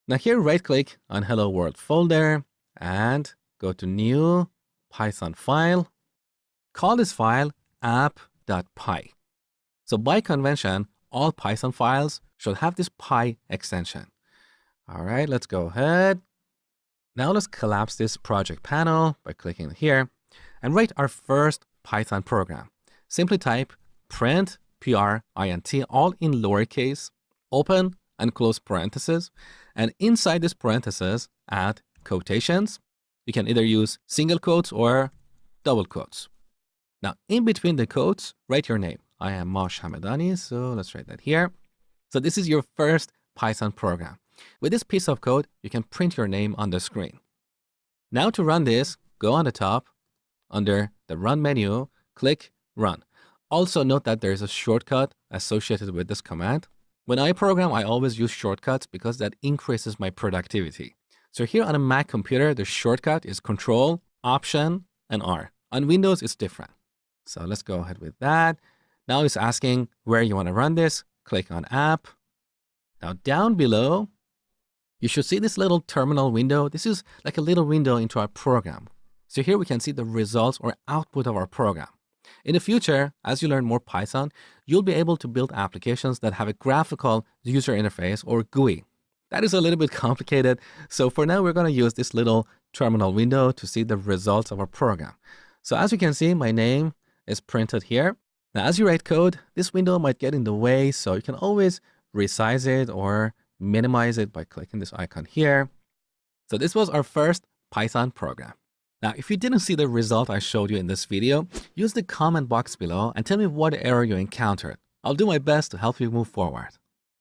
Now here, right click on Hello World folder and go to new Python file. Call this file app.py. So by convention, all Python files should have this py extension. All right, let's go ahead. Now let's collapse this project panel by clicking here and write our first Python program. Simply type print, print, all in lowercase, open and close parentheses, and inside this parentheses, add quotations. You can either use single quotes or double quotes. Now, in between the quotes, write your name. I am Mosh Hamedani, so let's write that here. So this is your first Python program. With this piece of code, you can print your name on the screen. Now to run this, go on the top, under the Run menu, click Run. Also note that there is a shortcut associated with this command. When I program, I always use shortcuts because that increases my productivity. So here on a Mac computer, the shortcut is Control, Option, and R. On Windows, it's different. So let's go ahead with that. Now it's asking where you want to run this. Click on App. Now down below, you should see this little terminal window. This is like a little window into our program. So here we can see the results or output of our program. In the future, as you learn more Python, you'll be able to build applications that have a graphical user interface or GUI. That is a little bit complicated. So for now, we're going to use this little terminal window to see the results of our program. So as you can see, my name is printed here. Now, as you write code, this window might get in the way. So you can always resize it or minimize it by clicking this icon here. So this was our first Python program. Now, if you didn't see the result I showed you in this video, use the comment box below and tell me what error you encountered. I'll do my best to help you move forward.